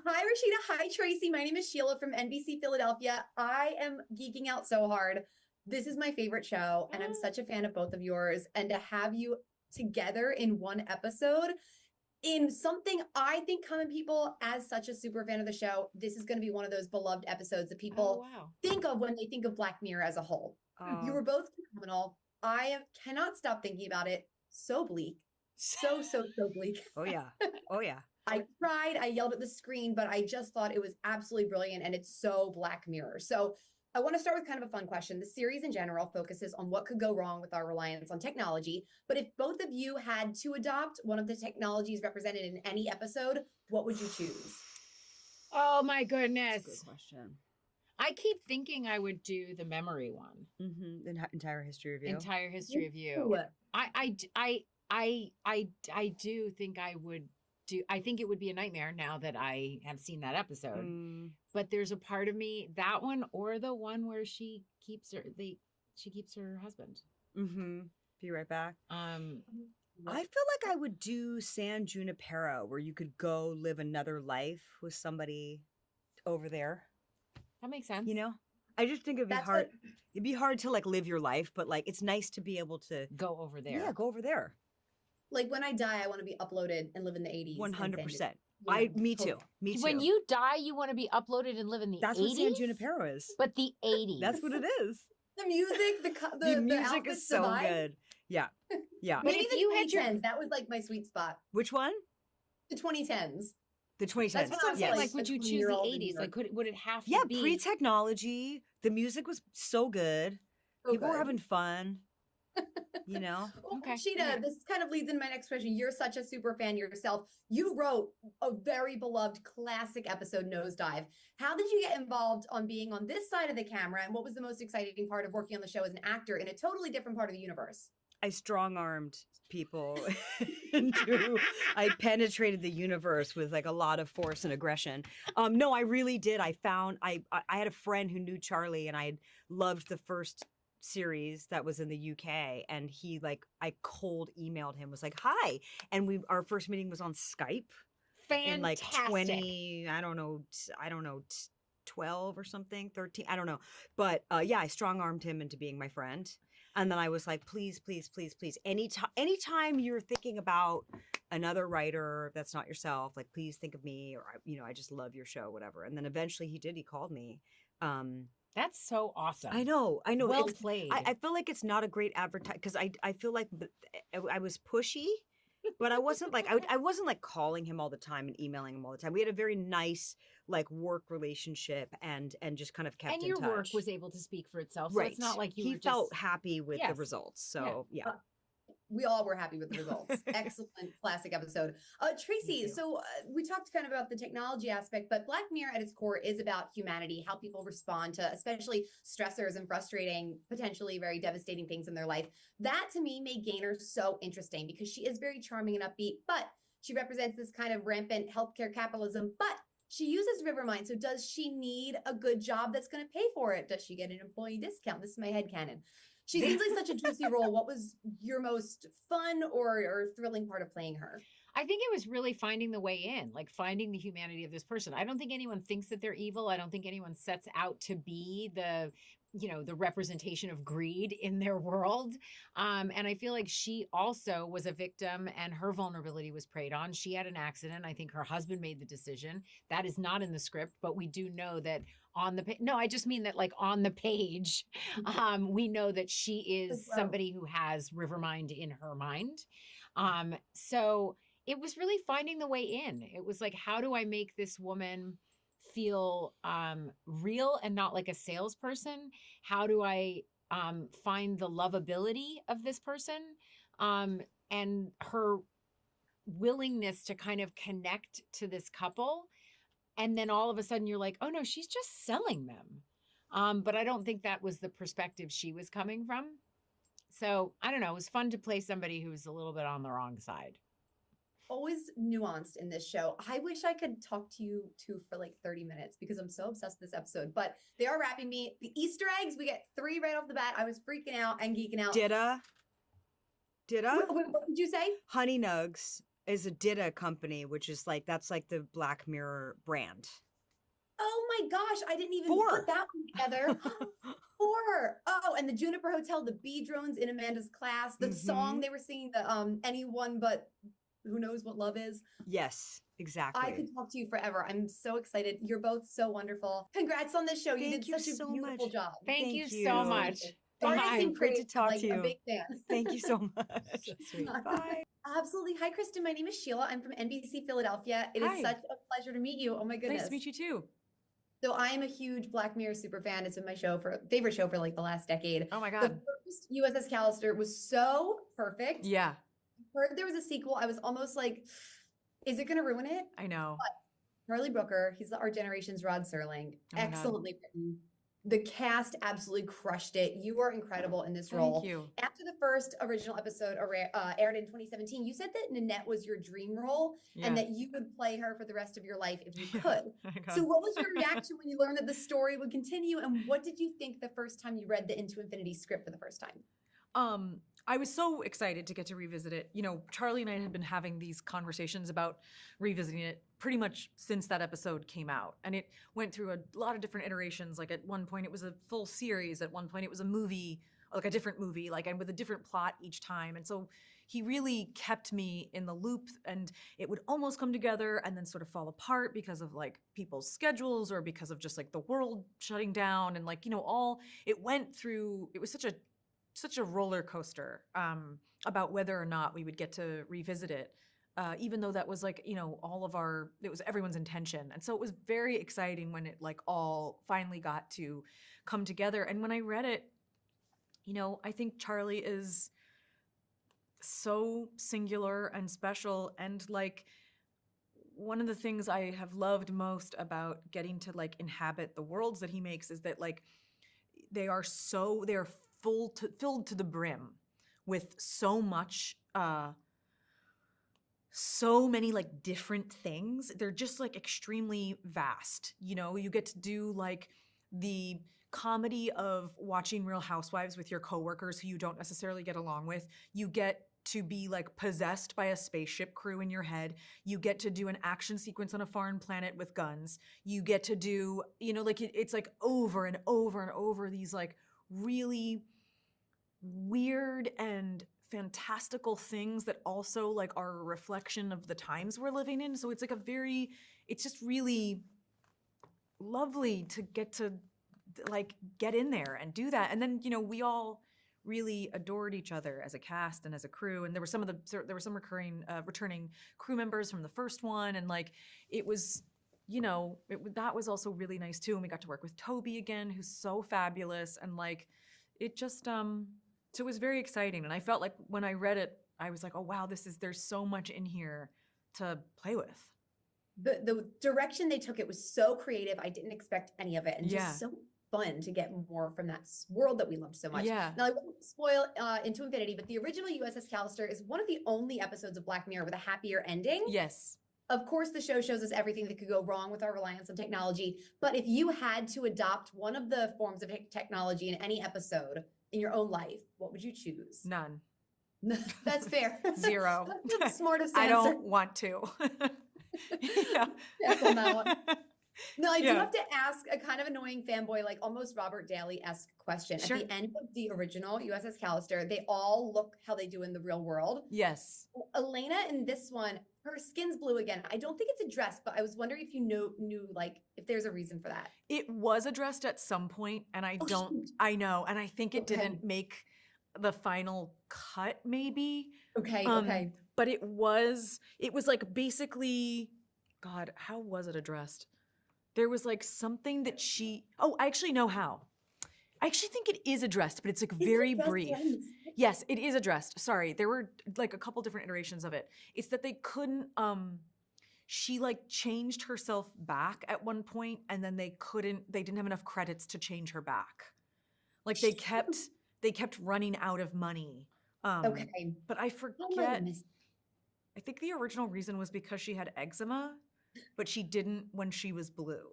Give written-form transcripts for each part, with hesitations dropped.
Hi, Rashida. Hi, Tracee. My name is Sheila from NBC Philadelphia. I am geeking out so hard. This is my favorite show, and I'm such a fan of both of yours. And to have you together in one episode in something I think common people, as such a super fan of the show, this is going to be one of those beloved episodes that Oh, people wow. think of when they think of Black Mirror as a whole. You Oh, were both phenomenal. Cannot stop thinking about it. So bleak. So bleak. oh yeah. Oh yeah. I cried, I yelled at the screen, but I just thought it was absolutely brilliant and it's so Black Mirror. So I want to start with kind of a fun question. The series in general focuses on what could go wrong with our reliance on technology. But if both of you had to adopt one of the technologies represented in any episode, what would you choose? Oh my That's a goodness. good question. I keep thinking I would do the memory one. Mm-hmm. Entire history review. Entire history of you. Ooh. I do think I would do. I think it would be a nightmare now that I have seen that episode. But there's a part of me, that one or the one where she keeps her husband. Mm-hmm. Be right back. I feel like I would do San Junipero, where you could go live another life with somebody over there. That makes sense. You know, I just think it'd be hard. It'd be hard to like live your life, but like it's nice to be able to Go over there. Yeah, go over there. Like when I die, I want to be uploaded and live in the 80s. 100%. Yeah, Me too. Me too. When you die, you want to be uploaded and live in the 80s? That's what San Junipero is. But the 80s. That's what it is. The music, the music outfits, is so the vibes. good. Yeah. Yeah. But Maybe if the you had 2010s, that was like my sweet spot. Which one? The 2010s. The 2010s. That's what I'm saying. Yes. Like, would you choose the 20-year-old 80s? Like, would it have to Yeah, be? pre-technology. The music was so good. So People were good. having fun. You know? Okay. Sheila, this kind of leads into my next question. You're such a super fan yourself. You wrote a very beloved classic episode, Nosedive. How did you get involved on being on this side of the camera? And what was the most exciting part of working on the show as an actor in a totally different part of the universe? I strong-armed people I penetrated the universe with like a lot of force and aggression. No, I really did. I had a friend who knew Charlie, and I had loved the first series that was in the UK, and he like, I cold emailed him, was like, hi. And our first meeting was on Skype in like Fantastic. 20, I don't know, 12 or something, 13, I don't know. But yeah, I strong-armed him into being my friend. And then I was like, please, please, please, please, anytime you're thinking about another writer that's not yourself, like, please think of me, or, you know, I just love your show, whatever. And then eventually he called me. That's so awesome. I know. Well played. I feel like it's not a great advertise, because I feel like I was pushy, but I wasn't like, I wasn't like calling him all the time and emailing him all the time. We had a very nice like work relationship, and just kind of kept in touch. And your work was able to speak for itself. So right. it's not like he were felt just... happy with the Yes. results. So yeah. We all were happy with the results. Excellent classic episode. Tracee, so we talked kind of about the technology aspect, but Black Mirror at its core is about humanity, how people respond to especially stressors and frustrating, potentially very devastating things in their life. That to me made Gaynor so interesting because she is very charming and upbeat, but she represents this kind of rampant healthcare capitalism, but she uses Rivermind. So does she need a good job that's going to pay for it? Does she get an employee discount? This is my headcanon. She seems like such a juicy role. What was your most fun or thrilling part of playing her? I think it was really finding the way in, like finding the humanity of this person. I don't think anyone thinks that they're evil. I don't think anyone sets out to be the representation of greed in their world. And I feel like she also was a victim, and her vulnerability was preyed on. She had an accident. I think her husband made the decision. That is not in the script, but we do know that on the page. No, I just mean that like on the page, we know that she is somebody who has Rivermind in her mind. So it was really finding the way in. It was like, how do I make this woman feel real and not like a salesperson? How do I find the lovability of this person, and her willingness to kind of connect to this couple? And then all of a sudden you're like, oh no, she's just selling them. But I don't think that was the perspective she was coming from. So I don't know. It was fun to play somebody who's a little bit on the wrong side. Always nuanced in this show. I wish I could talk to you two for like 30 minutes because I'm so obsessed with this episode, but they are wrapping me. The Easter eggs, we get 3 right off the bat. I was freaking out and geeking out. Did What did you say? Honey Nugs. is a Dita company, which is like, that's like the Black Mirror brand. Oh my gosh, I didn't even 4. put that one together. 4. Oh, and the Juniper Hotel, the bee drones in Amanda's class, the song they were singing, the anyone but who knows what love is. Yes, exactly. I could talk to you forever. I'm so excited. You're both so wonderful. Congrats on this show. You did such a beautiful job. Thank you so much. Great to talk to you. A big fan. Thank you so much. So sweet. Bye. Absolutely. Hi, Cristin. My name is Sheila. I'm from NBC Philadelphia. It Hi. is such a pleasure to meet you. Oh my goodness. Nice to meet you too. So I am a huge Black Mirror super fan. It's been my favorite show for like the last decade. Oh my The God. first USS Callister was so perfect. Yeah, Heard there was a sequel. I was almost like, is it going to ruin it? I know. Charlie Brooker, he's our generation's Rod Serling. Oh my God. Excellently written. The cast absolutely crushed it. You are incredible in this role. Thank you. After the first original episode aired in 2017, you said that Nanette was your dream role and that you would play her for the rest of your life if you could. So what was your reaction when you learned that the story would continue? And what did you think the first time you read the Into Infinity script for the first time? I was so excited to get to revisit it. You know, Charlie and I had been having these conversations about revisiting it pretty much since that episode came out. And it went through a lot of different iterations. Like at one point it was a full series. At one point it was a movie, like a different movie, like, and with a different plot each time. And so he really kept me in the loop, and it would almost come together and then sort of fall apart because of like people's schedules or because of just like the world shutting down. And like, you know, it went through, it was such a roller coaster about whether or not we would get to revisit it, even though that was like, you know, it was everyone's intention. And so it was very exciting when it like all finally got to come together. And when I read it, you know, I think Charlie is so singular and special. And like, one of the things I have loved most about getting to like inhabit the worlds that he makes is that like, they are filled to the brim with so much, so many like different things. They're just like extremely vast. You know, you get to do like the comedy of watching Real Housewives with your coworkers who you don't necessarily get along with. You get to be like possessed by a spaceship crew in your head. You get to do an action sequence on a foreign planet with guns. You get to do, you know, like it's like over and over and over these like really weird and fantastical things that also like are a reflection of the times we're living in. So it's like it's just really lovely to get in there and do that. And then, you know, we all really adored each other as a cast and as a crew. And there were some recurring, returning crew members from the first one. And like, it was, you know, that was also really nice too. And we got to work with Toby again, who's so fabulous. And like, it just, so it was very exciting. And I felt like when I read it, I was like, oh wow, there's so much in here to play with. The direction they took, it was so creative. I didn't expect any of it. And just so fun to get more from that world that we loved so much. Yeah. Now, I won't spoil Into Infinity, but the original USS Callister is one of the only episodes of Black Mirror with a happier ending. Yes. Of course, the show shows us everything that could go wrong with our reliance on technology. But if you had to adopt one of the forms of technology in any episode in your own life, what would you choose? None. That's fair. 0. That's the smartest answer. I don't want to. Yeah. Yes, on that one. No, I do have to ask a kind of annoying fanboy, like almost Robert Daly-esque question. Sure. At the end of the original USS Callister, they all look how they do in the real world. Yes. Elena in this one, her skin's blue again. I don't think it's addressed, but I was wondering if you knew like if there's a reason for that. It was addressed at some point, and I know, and I think it didn't make the final cut, maybe. Okay. But it was like basically, God, how was it addressed? There was like something that I actually know how. I actually think it is addressed, but it's like very brief. Yes, it is addressed. Sorry, there were like a couple different iterations of it. It's that they couldn't, she like changed herself back at one point, and then they didn't have enough credits to change her back. Like they kept running out of money. Okay. But I forget, I think the original reason was because she had eczema, but she didn't when she was blue.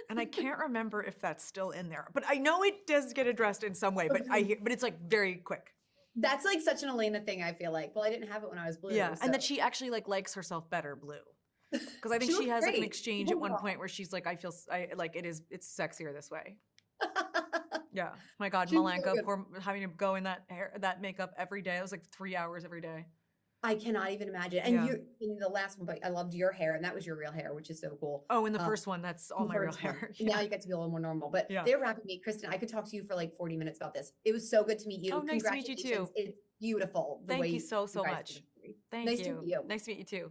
And I can't remember if that's still in there, but I know it does get addressed in some way, but but it's like very quick. That's like such an Elena thing, I feel like. Well, I didn't have it when I was blue. Yeah, and that so. she actually like likes herself better blue. Because I think She she looks has like an great. exchange at one Yeah. point where she's like, I like it's sexier this way. Yeah. My God, She's really Malenka, good. poor, having to go in that makeup every day. It was like 3 hours every day. I cannot even imagine. And Yeah. you in the last one, but I loved your hair, and that was your real hair, which is so cool. Oh, in the first one, that's all The my real first one. hair. Now you get to be a little more normal. But Yeah. they're wrapping me. Cristin, I could talk to you for like 40 minutes about this. It was so good to meet you. Oh, nice to meet you too. Congratulations. It's beautiful. Thank you so guys much. did it. Thank Nice you. to meet you. Nice to meet you too.